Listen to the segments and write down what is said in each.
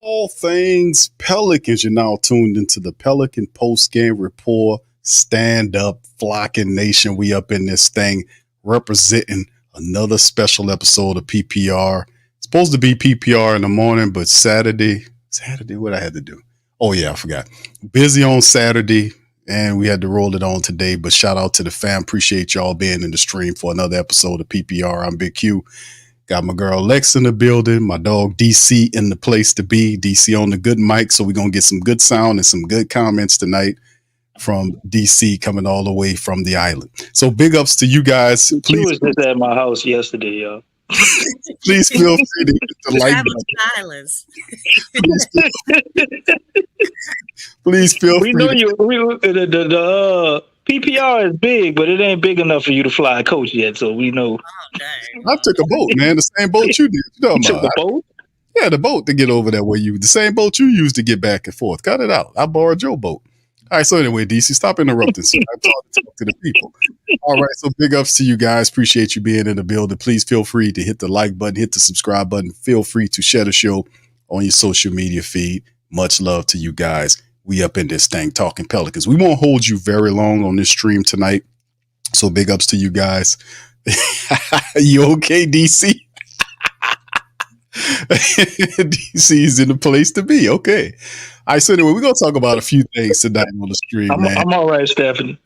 All things Pelicans. You're now tuned into the Pelican post-game report. Stand up, flocking nation. We up in this thing representing another special episode of PPR. It's supposed to be PPR in the morning, but Saturday, what I had to do? Oh yeah, I forgot. Busy on Saturday, and we had to roll it on today. But shout out to the fam. Appreciate y'all being in the stream for another episode of PPR. I'm Big Q. Got my girl Lexxah in the building, my dog DC in the place to be. DC on the good mic, so we're going to get some good sound and some good comments tonight from DC coming all the way from the island. So big ups to you guys. She was just at my house yesterday, y'all. Please feel free to hit the like button. Please feel free. We know the PPR is big, but it ain't big enough for you to fly a coach yet, so we know. Oh, I took a boat, man. The same boat you did. You took a boat? Yeah, the boat to get over that way. The same boat you used to get back and forth. Cut it out. I borrowed your boat. All right, so anyway, DC, stop interrupting. So I'm talking to the people. All right, so big ups to you guys. Appreciate you being in the building. Please feel free to hit the like button, hit the subscribe button. Feel free to share the show on your social media feed. Much love to you guys. We up in this thing talking Pelicans. We won't hold you very long on this stream tonight. So big ups to you guys. You okay, DC? DC's in the place to be. Okay. All right, so anyway, we're going to talk about a few things tonight on the stream, man. I'm all right, Stephanie.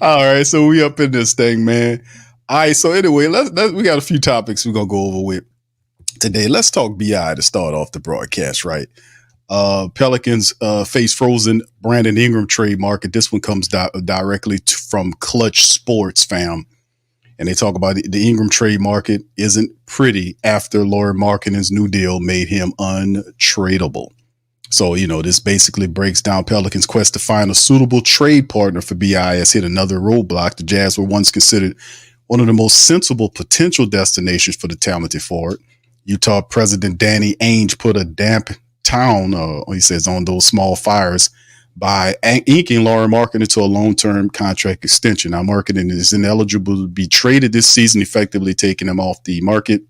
All right, so we up in this thing, man. All right, so anyway, we got a few topics we're going to go over with today. Let's talk BI to start off the broadcast, right? Pelicans face frozen Brandon Ingram trade market. This one comes directly from Clutch Sports, fam. And they talk about the Ingram trade market isn't pretty after Lauri Markkanen's new deal made him untradeable. So, this basically breaks down Pelicans' quest to find a suitable trade partner for BI has hit another roadblock. The Jazz were once considered one of the most sensible potential destinations for the talented forward. Utah President Danny Ainge put a damp town, he says, on those small fires by inking Lauri Markkanen into a long-term contract extension. Now, Markkanen is ineligible to be traded this season, effectively taking him off the market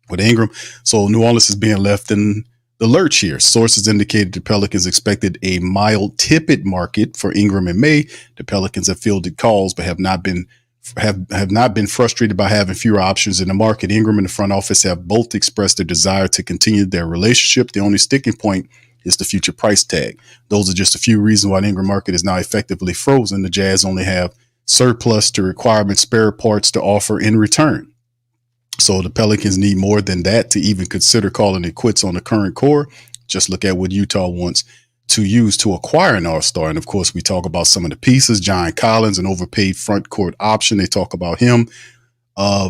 with Ingram. So New Orleans is being left in the lurch here. Sources indicated the Pelicans expected a mild tepid market for Ingram in May. The Pelicans have fielded calls, but have not been frustrated by having fewer options in the market. Ingram and the front office have both expressed their desire to continue their relationship. The only sticking point is the future price tag. Those are just a few reasons why the Ingram market is now effectively frozen. The Jazz only have surplus to requirement spare parts to offer in return. So the Pelicans need more than that to even consider calling it quits on the current core. Just look at what Utah wants to use to acquire an All-Star. And of course, we talk about some of the pieces. John Collins, an overpaid front court option. They talk about him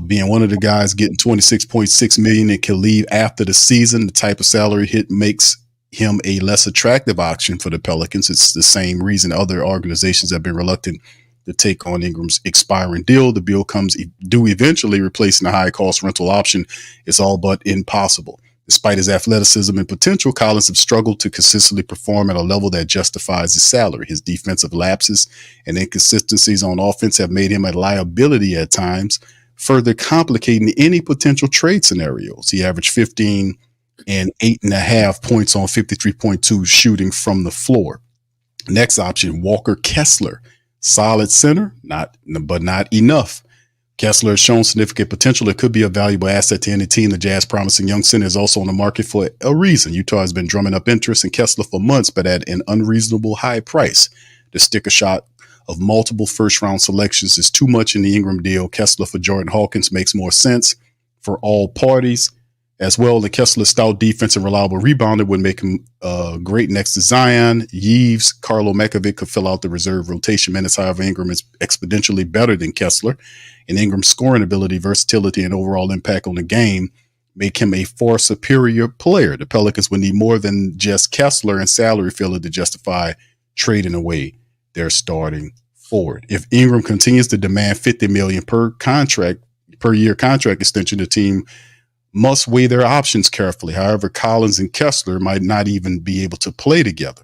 being one of the guys getting $26.6 million and can leave after the season. The type of salary hit makes him a less attractive option for the Pelicans. It's the same reason other organizations have been reluctant to take on Ingram's expiring deal. The bill comes due eventually, replacing the high-cost rental option. It's all but impossible. Despite his athleticism and potential, Collins has struggled to consistently perform at a level that justifies his salary. His defensive lapses and inconsistencies on offense have made him a liability at times, further complicating any potential trade scenarios. He averaged 15 and 8.5 points on 53.2 shooting from the floor. Next option, Walker Kessler. Solid center, but not enough. Kessler has shown significant potential. It could be a valuable asset to any team. The Jazz promising young center is also on the market for a reason. Utah has been drumming up interest in Kessler for months, but at an unreasonable high price. The sticker shot of multiple first-round selections is too much in the Ingram deal. Kessler for Jordan Hawkins makes more sense for all parties. As well, the Kessler stout defense and reliable rebounder would make him great next to Zion. Yves, Carlo Mekovic could fill out the reserve rotation minutes. However, Ingram is exponentially better than Kessler. And Ingram's scoring ability, versatility, and overall impact on the game make him a far superior player. The Pelicans would need more than just Kessler and salary filler to justify trading away their starting forward. If Ingram continues to demand $50 million per year contract extension, the team must weigh their options carefully. However, Collins and Kessler might not even be able to play together.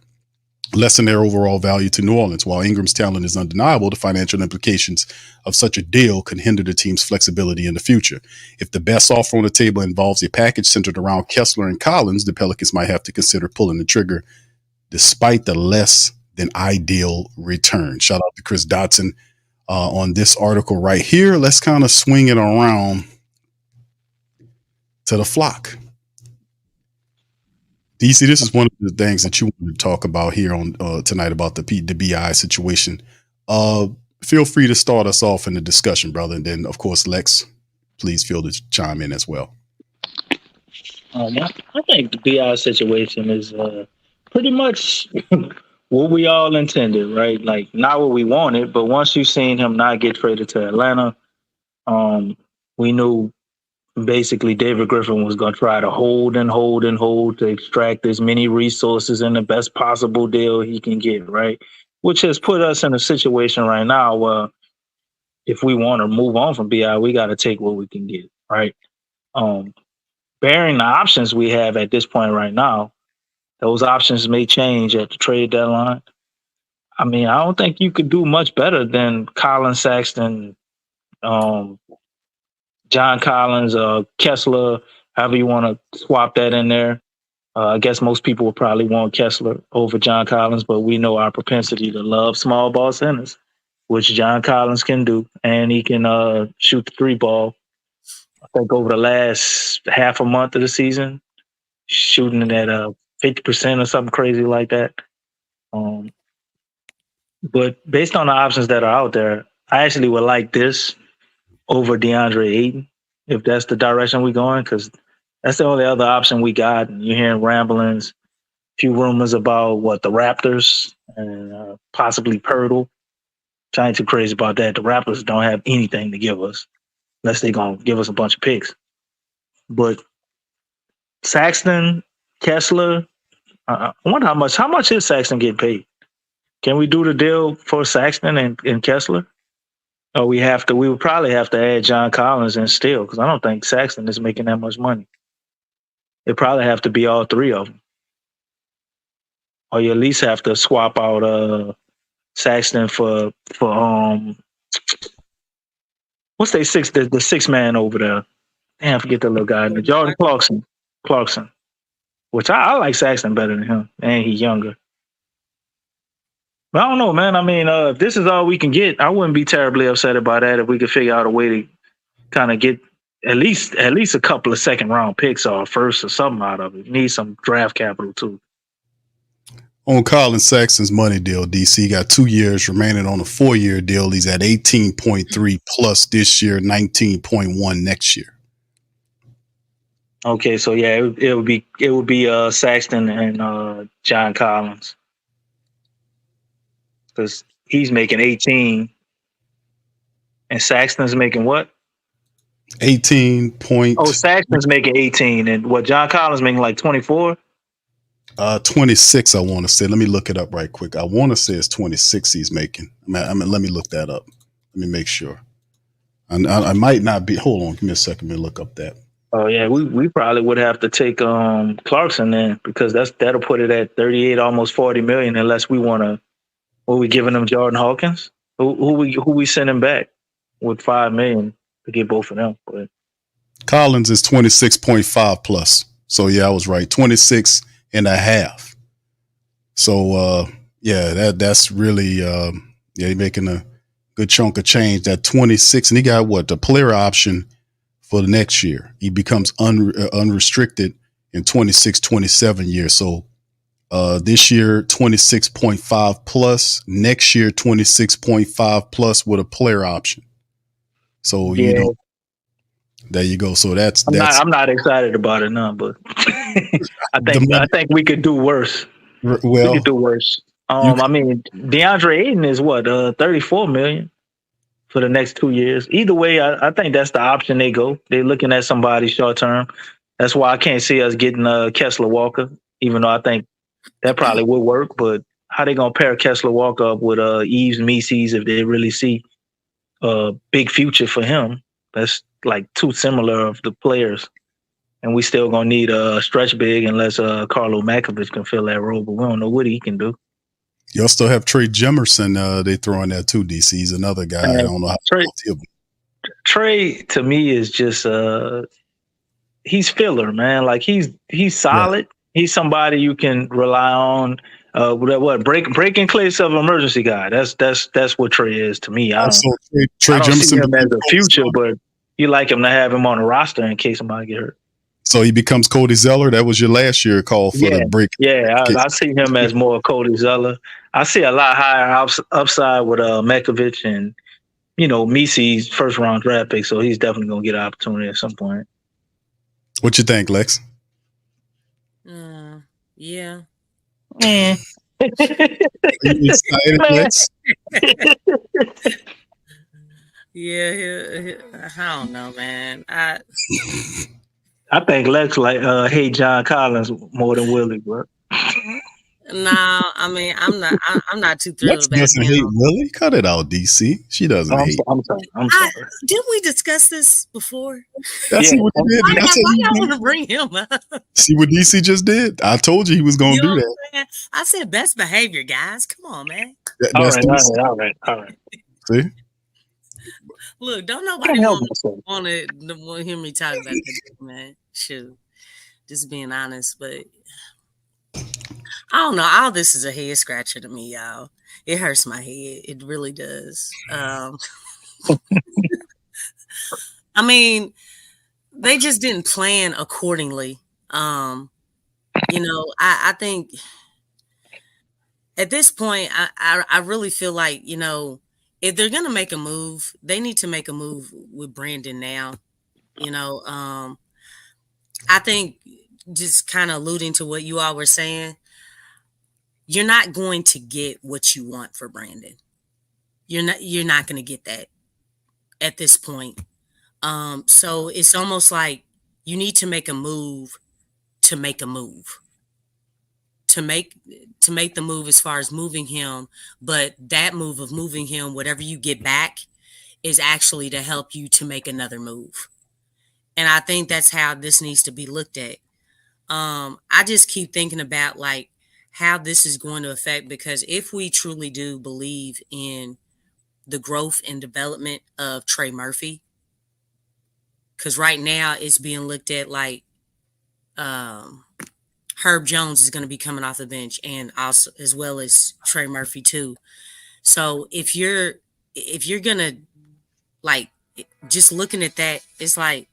lessen their overall value to New Orleans. While Ingram's talent is undeniable, the financial implications of such a deal can hinder the team's flexibility in the future. If the best offer on the table involves a package centered around Kessler and Collins, the Pelicans might have to consider pulling the trigger despite the less than ideal return. Shout out to Chris Dotson on this article right here. Let's kind of swing it around to the flock. DC, this is one of the things that you want to talk about here on tonight about the BI situation. Feel free to start us off in the discussion, brother, and then of course Lex, please feel to chime in as well. I think the BI situation is pretty much what we all intended, right? Like not what we wanted, but once you've seen him not get traded to Atlanta, we knew basically David Griffin was going to try to hold to extract as many resources and the best possible deal he can get, right? Which has put us in a situation right now where if we want to move on from BI, we got to take what we can get, right? Bearing the options we have at this point right now, those options may change at the trade deadline. I mean, I don't think you could do much better than Colin Saxton, John Collins, Kessler, however you want to swap that in there. I guess most people would probably want Kessler over John Collins, but we know our propensity to love small ball centers, which John Collins can do, and he can shoot the three ball. I think over the last half a month of the season, shooting it at 50% or something crazy like that. But based on the options that are out there, I actually would like this over DeAndre Ayton, if that's the direction we're going, because that's the only other option we got. And you're hearing ramblings, a few rumors about the Raptors and possibly Pirtle. I ain't too crazy about that. The Raptors don't have anything to give us unless they're going to give us a bunch of picks. But Saxton, Kessler, I wonder how much is Saxton getting paid? Can we do the deal for Saxton and Kessler? Or we would probably have to add John Collins and still, because I don't think Saxton is making that much money. It'd probably have to be all three of them. Or you at least have to swap out Saxton for what's the six man over there? Damn, I forget the little guy. Jordan Clarkson. Which I like Saxton better than him. And he's younger. But I don't know, man. I mean, if this is all we can get, I wouldn't be terribly upset about that if we could figure out a way to kind of get at least a couple of second round picks or first or something out of it. Need some draft capital too. On Colin Saxton's money deal, DC got 2 years remaining on a 4-year deal. He's at 18.3 plus this year, 19.1 next year. Okay, so yeah, it would be Saxton and John Collins. Because he's making 18 and Saxton's making what? 18 point. Oh, Saxton's making 18 and what? John Collins making like 24? 26, I want to say. Let me look it up right quick. I want to say it's 26 he's making. I mean, let me look that up. Let me make sure. I might not be. Hold on. Give me a second. Let me look up that. Oh, yeah. We probably would have to take Clarkson then because that'll put it at 38, almost 40 million unless we want to. What we giving them, Jordan Hawkins? Who we sending back with $5 million to get both of them? But Collins is 26.5 plus. So yeah, I was right. 26 and a half. So that's really you're making a good chunk of change. That 26, and he got the player option for the next year. He becomes unrestricted in 26, 27 years. So this year, 26.5 plus. Next year, 26.5 plus with a player option. So, there you go. So I'm not excited about it now, but I think we could do worse. Well, we could do worse. I mean, DeAndre Ayton is 34 million for the next 2 years. Either way, I think that's the option they go. They're looking at somebody short term. That's why I can't see us getting Kessler Walker, even though I think that probably would work, but how they gonna pair Kessler Walker up with Yves Mises if they really see a big future for him? That's like too similar of the players, and we still gonna need a stretch big unless Carlo Makovich can fill that role, but we don't know what he can do. Y'all still have Trey Jemerson. They throw in there too. DC's another guy. I don't know how Trey, he'll be. Trey to me is just he's filler, man. Like he's Right. solid. He's somebody you can rely on. Breaking cleats of emergency guy. That's what Trey is to me. Also, Trey I don't see Jemerson him as becomes a Cody future, Zeller. but you like him to have him on the roster in case somebody get hurt. So he becomes Cody Zeller. That was your last year call for the break. I see him as more Cody Zeller. I see a lot higher upside with Mekovic and Misi's first round draft pick, so he's definitely gonna get an opportunity at some point. What you think, Lex? Yeah. Are you excited, Lex? Yeah, I don't know, man. I think Lex hate John Collins more than Willie, bro. No, I mean I'm not too thrilled Lex about doesn't him. hate Willie. Cut it out, DC. She doesn't hate. I'm sorry. Didn't we discuss this before? That's what he did. Why y'all want to bring him up? See what DC just did? I told you he was going to do that. I said best behavior, guys. Come on, man. All right. See? Look, don't nobody want to hear me talk about this, man. Shoot. Just being honest, but I don't know. All this is a head scratcher to me, y'all. It hurts my head. It really does. I mean, they just didn't plan accordingly. I think at this point, I really feel like, if they're going to make a move, they need to make a move with Brandon now. I think just kind of alluding to what you all were saying, you're not going to get what you want for Brandon. You're not going to get that at this point. So it's almost like you need to make a move to make a move. To make the move as far as moving him, but that move of moving him, whatever you get back, is actually to help you to make another move. And I think that's how this needs to be looked at. I just keep thinking about like how this is going to affect, because if we truly do believe in the growth and development of Trey Murphy, because right now it's being looked at like Herb Jones is going to be coming off the bench, and also as well as Trey Murphy too. So if you're gonna like just looking at that, it's like,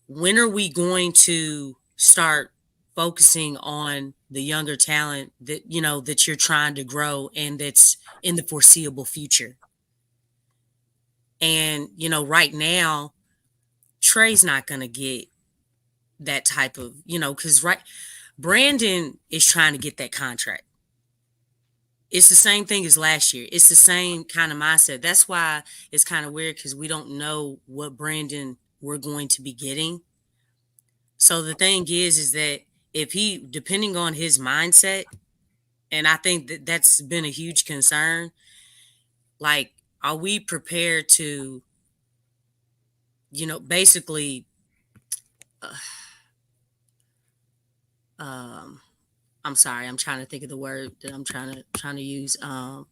when are we going to start focusing on the younger talent that that you're trying to grow and that's in the foreseeable future? And right now, Trey's not going to get that type of because Brandon is trying to get that contract. It's the same thing as last year. It's the same kind of mindset. That's why it's kind of weird, because we don't know what Brandon we're going to be getting. So the thing is that if he, depending on his mindset, and I think that's been a huge concern, like, are we prepared to, basically, I'm sorry, I'm trying to think of the word that I'm trying to use. Are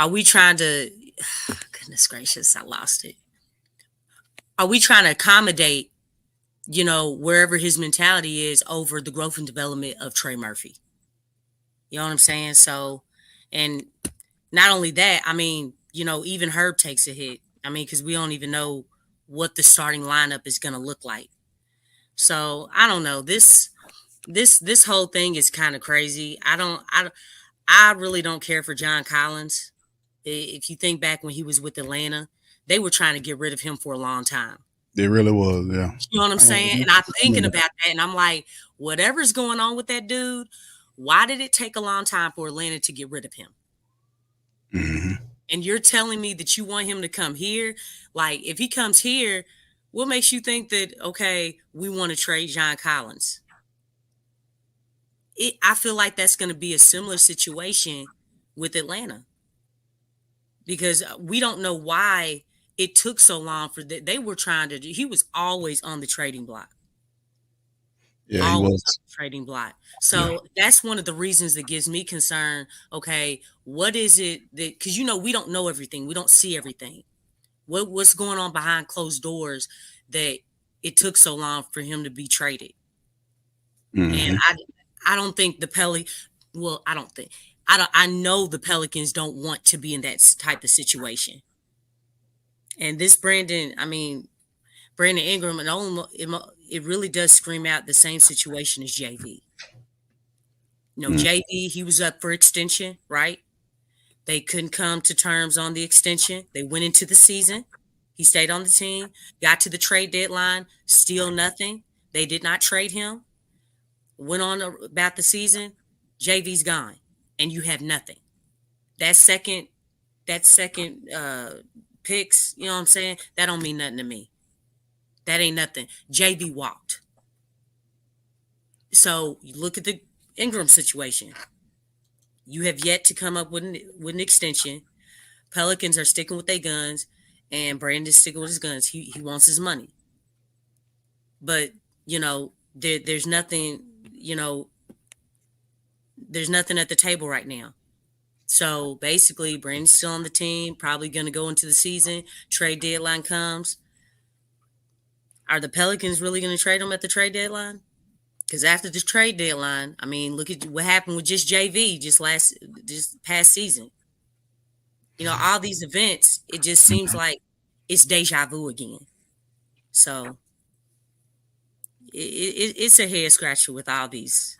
we trying to, goodness gracious, I lost it. Are we trying to accommodate, wherever his mentality is over the growth and development of Trey Murphy? You know what I'm saying? So, and not only that, I mean, even Herb takes a hit. I mean, because we don't even know what the starting lineup is going to look like. So I don't know. This whole thing is kind of crazy. I really don't care for John Collins. If you think back when he was with Atlanta, they were trying to get rid of him for a long time. It really was, yeah. You know what I'm saying? And I'm thinking about that, and I'm like, whatever's going on with that dude, why did it take a long time for Atlanta to get rid of him? Mm-hmm. And you're telling me that you want him to come here? Like, if he comes here, what makes you think that, okay, we want to trade John Collins? I feel like that's going to be a similar situation with Atlanta, because we don't know why it took so long for that. They were trying to, he was always on the trading block. Yeah, he always on was. the trading block. So that's one of the reasons that gives me concern. Okay, what is it that, because we don't know everything, we don't see everything. What's going on behind closed doors that it took so long for him to be traded? And Mhm. I don't think the well, I don't think I know the Pelicans don't want to be in that type of situation. And this Brandon Ingram, it really does scream out the same situation as JV. Mm. JV, he was up for extension, right? They couldn't come to terms on the extension. They went into the season. He stayed on the team, got to the trade deadline, still nothing. They did not trade him. Went on about the season. JV's gone, and you have nothing. That second picks, you know what I'm saying? That don't mean nothing to me. That ain't nothing. JV walked. So you look at the Ingram situation. You have yet to come up with an extension. Pelicans are sticking with their guns, and Brandon's sticking with his guns. He wants his money. But, there's nothing, there's nothing at the table right now. So basically, Brandon's still on the team, probably going to go into the season. Trade deadline comes. Are the Pelicans really going to trade him at the trade deadline? Because after the trade deadline, look at what happened with just JV just past season. All these events, it just seems like it's deja vu again. So it's a head scratcher with all these,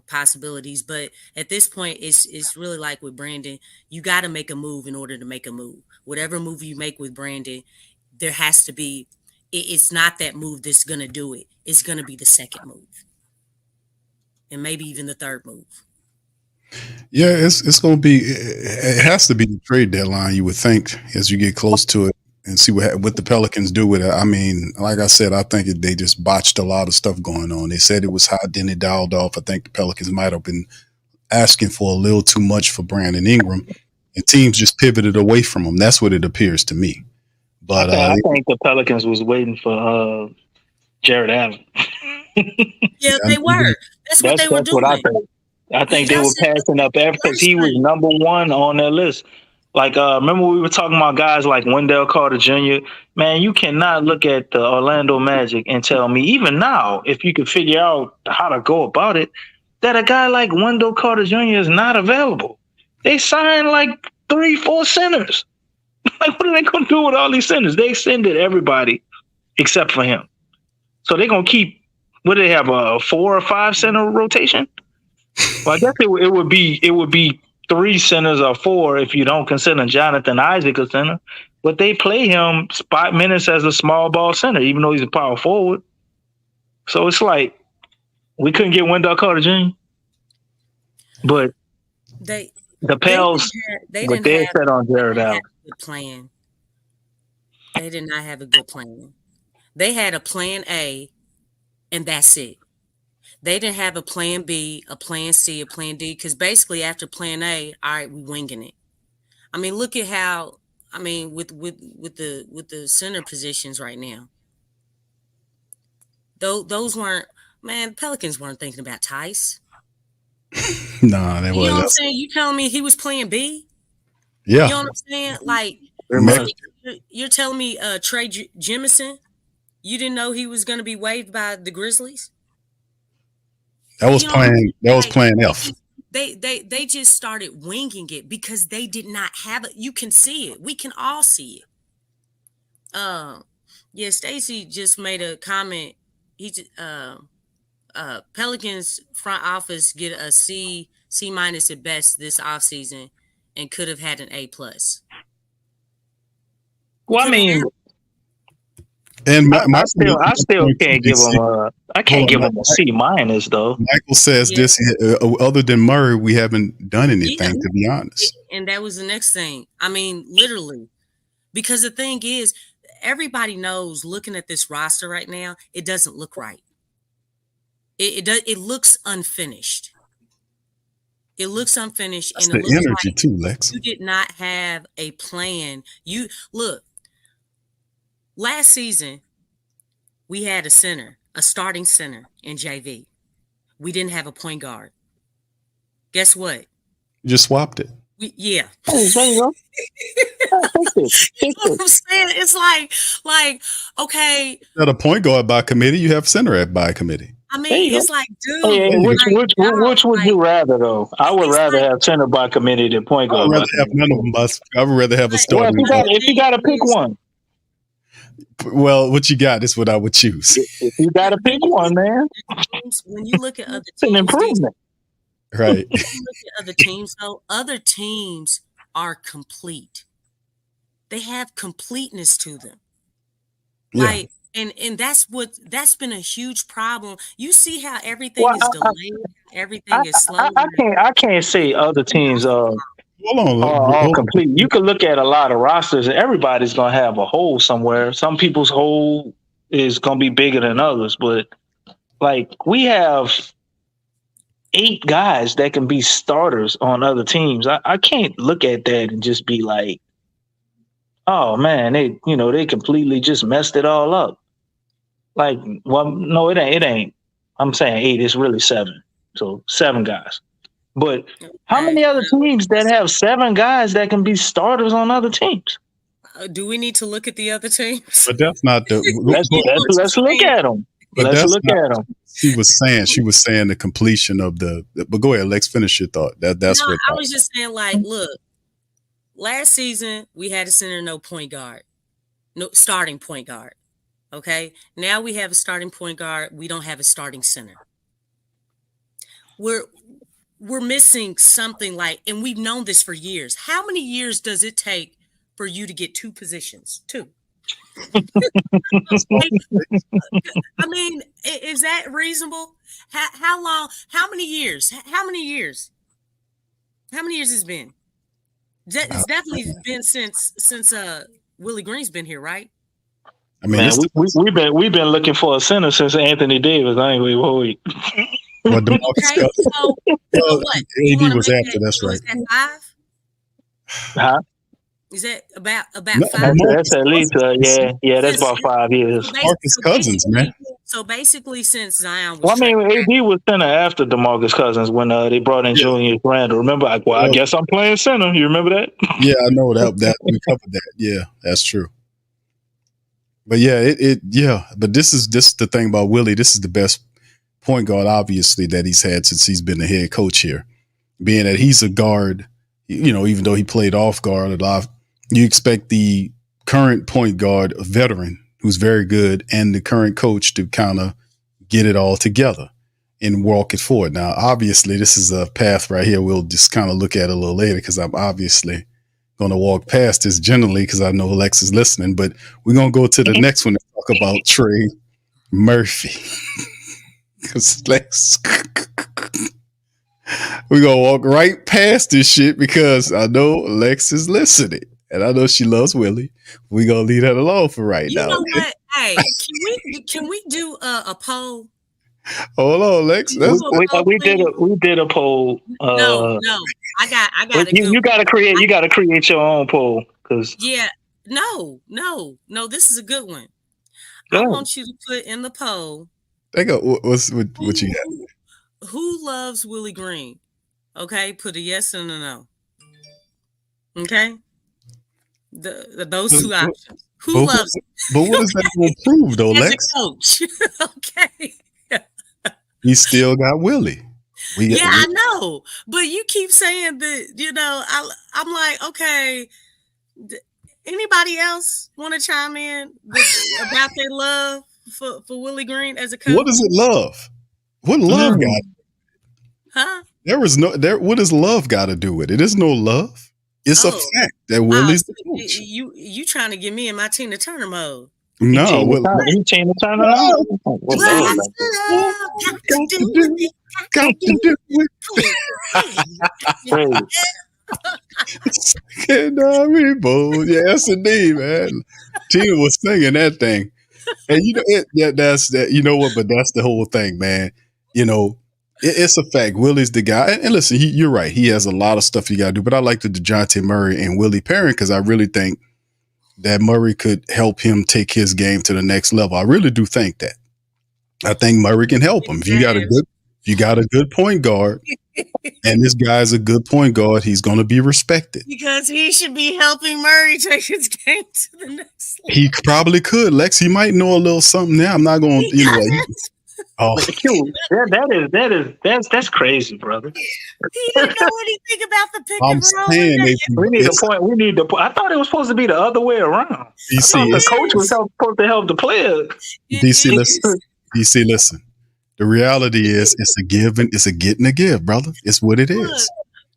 possibilities. But at this point, it's really like with Brandon, you got to make a move in order to make a move. Whatever move you make with Brandon, there has to be. It's not that move that's going to do it. It's going to be the second move, and maybe even the third move. Yeah, it's going to be. It has to be the trade deadline. You would think as you get close to it and see what the Pelicans do with it. Like I said, I think they just botched a lot of stuff going on. They said it was hot, then it dialed off. I think the Pelicans might have been asking for a little too much for Brandon Ingram, and teams just pivoted away from him. That's what it appears to me. But I think the Pelicans was waiting for Jared Allen. Yeah, they were. That's what they were doing. What I think. I think they were passing up because he was number one on their list. Like, remember we were talking about guys like Wendell Carter Jr. Man, you cannot look at the Orlando Magic and tell me, even now, if you could figure out how to go about it, that a guy like Wendell Carter Jr. is not available. They signed like 3-4 centers. Like, what are they going to do with all these centers? They extended everybody except for him. So they're going to keep, what do they have, a 4 or 5 center rotation? Well, I guess it would be 3 centers or 4 if you don't consider Jonathan Isaac a center. But they play him spot minutes as a small ball center, even though he's a power forward. So it's like we couldn't get Wendell Carter Jr. But the Pels, they set on Jared Allen. Plan. They did not have a good plan. They had a plan A, and that's it. They didn't have a plan B, a plan C, a plan D, because basically after plan A, all right, we're winging it. Look at how, with the center positions right now. Those weren't, man, Pelicans weren't thinking about Tice. Nah, they wasn't. You know what I'm saying? You telling me he was playing B? Yeah. You know what I'm saying? Like, you're telling me Trey Jemison, you didn't know he was going to be waived by the Grizzlies? That was plan F. They just started winging it because they did not have it. You can see it. We can all see it. Yeah, Stacey just made a comment. Pelicans front office get a C minus at best this offseason and could have had an A+. Well, and I still can't give him give him a C minus though. Michael says this. Other than Murray, we haven't done anything, to be honest. And that was the next thing. Literally, because the thing is, everybody knows. Looking at this roster right now, it doesn't look right. It looks unfinished. It looks unfinished. That's and it the looks energy like too, Lex. You did not have a plan. You look. Last season, we had a center. a starting center in JV. We didn't have a point guard. Guess what? You just swapped it. Yeah. Oh, there you go. Fix it. You know what I'm saying? It's like, okay. At a point guard by committee, you have center at by committee. I mean, it's like, dude. Hey, which would you rather though? I would rather have center by committee than point I guard. would rather have none of them. I would rather have a starting. Well, if you got to pick one. Well, what you got is what I would choose. If you got to pick one, man. When you look at other teams, it's an improvement. Right. When you look at other teams, though, other teams are complete. They have completeness to them. Yeah. Like, and that's been a huge problem. You see how everything is delayed, everything is slow. I can't say other teams Hold on. all complete. You can look at a lot of rosters, and everybody's gonna have a hole somewhere. Some people's hole is gonna be bigger than others, but like we have 8 guys that can be starters on other teams. I can't look at that and just be like, oh man, they completely just messed it all up. Like, well, no, it ain't. I'm saying 8. It's really 7. So 7 guys. But how many other teams that have 7 guys that can be starters on other teams? Do we need to look at the other teams? But that's not the. Let's look at them. Let's look at them. She was saying the completion of the. But go ahead, Lex. Finish your thought. That's what I was just saying. Like, look, last season we had a center, no point guard, no starting point guard. Okay, now we have a starting point guard. We don't have a starting center. We're missing something like, and we've known this for years. How many years does it take for you to get 2 positions? 2. I mean, is that reasonable? How long? How many years? How many years has it been? It's definitely been since Willie Green's been here, right? I mean, man, we've been looking for a center since Anthony Davis. Anyway, wait. Well, DeMarcus So what? AD was after. That's right. Is that 5? Huh? Is that about No, 5? That's at least yeah. That's about 5 years. DeMarcus Cousins, man. So basically, since Zion was, Well, I mean, AD was center after DeMarcus Cousins when they brought in Julius Randle. Remember? I guess I'm playing center. You remember that? Yeah, I know that we covered that. Yeah, that's true. But yeah, but this is the thing about Willie. This is the best point guard, obviously, that he's had since he's been the head coach here. Being that he's a guard, even though he played off guard a lot, you expect the current point guard, a veteran who's very good, and the current coach to kind of get it all together and walk it forward. Now, obviously, this is a path right here. We'll just kind of look at it a little later because I'm obviously going to walk past this generally because I know Lex is listening, but we're going to go to the next one and talk about Trey Murphy. Because Lex, we're going to walk right past this shit because I know Lex is listening and I know she loves Willie. We're going to leave that alone for right now. You know what? Hey, can we do a poll? Hold on, Lex. We did a poll. No, I got. You got to create your own poll because no. This is a good one. I want you to put in the poll. What you got? Who loves Willie Green? Okay, put a yes and a no. Okay, those 2 options. Who loves? But what does that improve though, Lex? As a coach, okay. We still got Willie. I know, but you keep saying that. I'm like, okay. Anybody else want to chime in about their love for Willie Green as a coach? What is it, love? What love got? Huh? What does love got to do with it? There's no love. It's a fact that Willie's the coach. You trying to get me in my Tina Turner mode? No, you Tina Turner. Got to do it. Yes, indeed, man. Tina was singing that thing, and that's that. You know what? But that's the whole thing, man. It's a fact. Willie's the guy, and listen, you're right. He has a lot of stuff you got to do. But I like the Dejounte Murray and Willie pairing because I really think that Murray could help him take his game to the next level. I really do think that. I think Murray can help him. If you got a good point guard, and this guy's a good point guard, he's going to be respected. Because he should be helping Murray take his game to the next level. He probably could, Lex. He might know a little something now. I'm not going to, That's crazy, brother. He didn't know anything about the pick I'm and roll. saying We need a point. We need the. I thought it was supposed to be the other way around. DC, the coach was supposed to help the players. DC, listen. The reality is, it's a give and it's a get and a give, brother. It's what it is.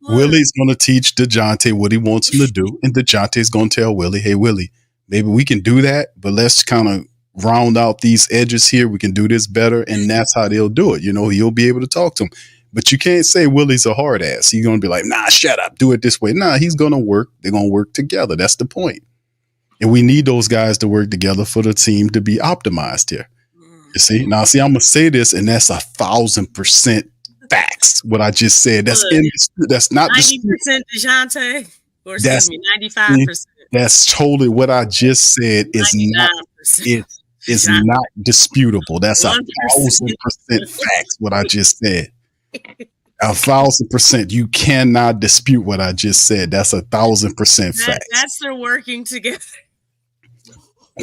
Willie's going to teach Dejounte what he wants him to do, and Dejounte's going to tell Willie, "Hey, Willie, maybe we can do that, but let's kind of round out these edges here. We can do this better," and that's how they'll do it. He'll be able to talk to him. But you can't say Willie's a hard ass. He's going to be like, "Nah, shut up, do it this way." Nah, he's going to work. They're going to work together. That's the point. And we need those guys to work together for the team to be optimized here. You see? Now, I'm going to say this, and that's 1,000% facts. What I just said. That's not 90% Dejounte, or excuse me, 95%. That's totally what I just said. Is not disputable. That's 1,000% facts. What I just said. 1,000%. You cannot dispute what I just said. That's 1,000% facts. That's their working together.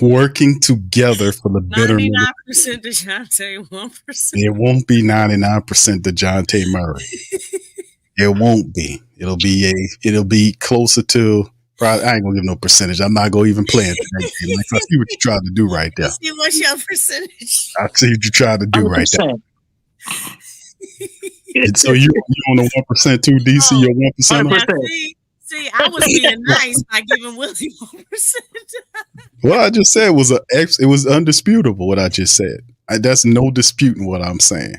Working together for the betterment. 99% Dejounte, 1%. It won't be 99% Dejounte Murray. It won't be. It'll be closer to. Probably, I ain't gonna give no percentage. I'm not gonna even play it. I see what you tried to do right there. See what's your percentage? I see what you tried to do 100%. Right there. So you on the 1% too, DC? You're 1%. See, I was being nice by giving Willie 1%. What I just said it was undisputable. What I just said, that's no disputing what I'm saying.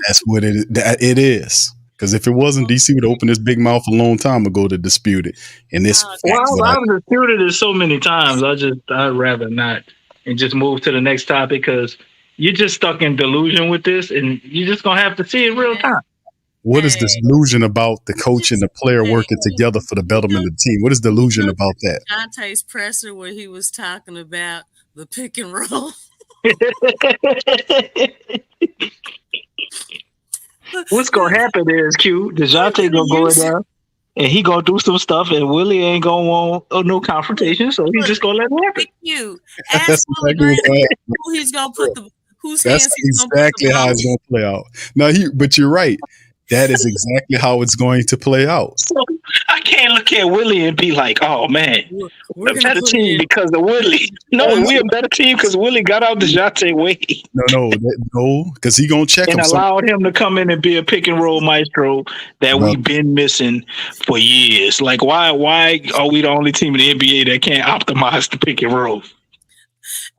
That's what it is. Because if it wasn't, DC would open his big mouth a long time ago to dispute it. And this, I've disputed it so many times. I'd rather not and just move to the next topic because you're just stuck in delusion with this, and you're just gonna have to see it in real time. What is this delusion about the coach and the player working together for the betterment of the team? What is delusion about that? Dante's presser where he was talking about the pick and roll. What's gonna happen is Dejounte gonna go in there and he gonna do some stuff, and Willie ain't gonna want no confrontation, so he's just gonna let it happen. That's exactly who he's gonna put the. That's exactly how it's going to play out. No, but you're right. That is exactly how it's going to play out. So I can't look at Willie and be like, "Oh man, we're a better team because of Willie." No, we're a better team because Willie got out Dejounte way. No, because he gonna check and him. Allowed him to come in and be a pick and roll maestro that we've been missing for years. Like, why are we the only team in the NBA that can't optimize the pick and roll?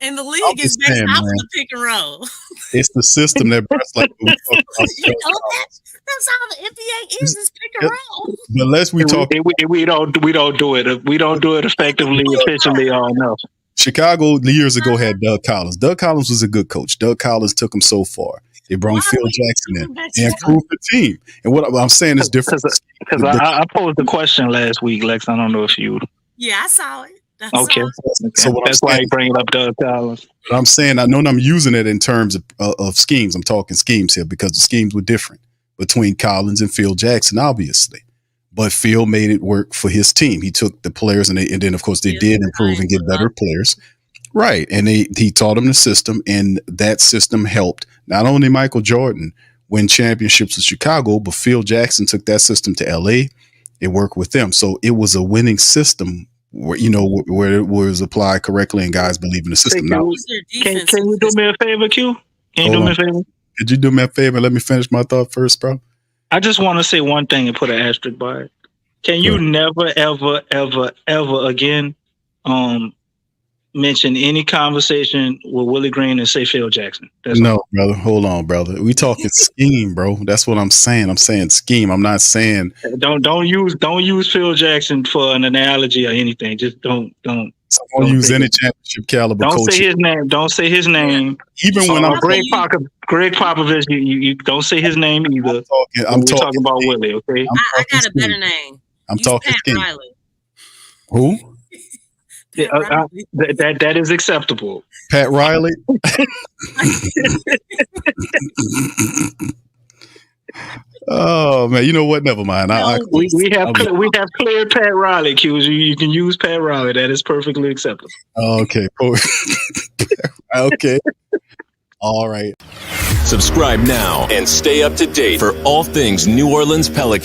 And the league is based off of the pick and roll. It's the system that like we talk about. That's all the NBA is pick and roll. Unless we talk, we don't do it. We don't do it effectively, efficiently, or enough. Chicago years ago had Doug Collins. Doug Collins was a good coach. Doug Collins took them so far. They brought Phil Jackson in and improved the team. And what I'm saying is different. Because I posed the question last week, Lex. I don't know if you. Yeah, I saw it. Okay. So that's why you bring up Doug Collins. But I'm saying, I know I'm using it in terms of schemes. I'm talking schemes here because the schemes were different between Collins and Phil Jackson, obviously. But Phil made it work for his team. He took the players and then, of course, they did improve and get better players. Right. And he taught them the system, and that system helped not only Michael Jordan win championships with Chicago, but Phil Jackson took that system to L.A. It worked with them. So it was a winning system where it was applied correctly and guys believe in the system. Can you do me a favor, Q? Can you do me a favor? Could you do me a favor? Let me finish my thought first, bro. I just want to say one thing and put an asterisk by it. Can you never, ever, ever, ever again mention any conversation with Willie Green and say Phil Jackson? Brother. Hold on, brother. We talking scheme, bro. That's what I'm saying. I'm saying scheme. I'm not saying don't use Phil Jackson for an analogy or anything. Just don't use any championship caliber. Don't say his name. Don't say his name. Even when I'm Greg Popovich, you don't say his name either. I'm talking about Willie. Okay. I got a better name. I'm talking scheme. Riley. Who? Yeah, Pat Riley. that is acceptable. Pat Riley. Oh man, you know what? Never mind. We have cleared Pat Riley, Q's. You can use Pat Riley. That is perfectly acceptable. Okay. Okay. All right. Subscribe now and stay up to date for all things New Orleans Pelicans.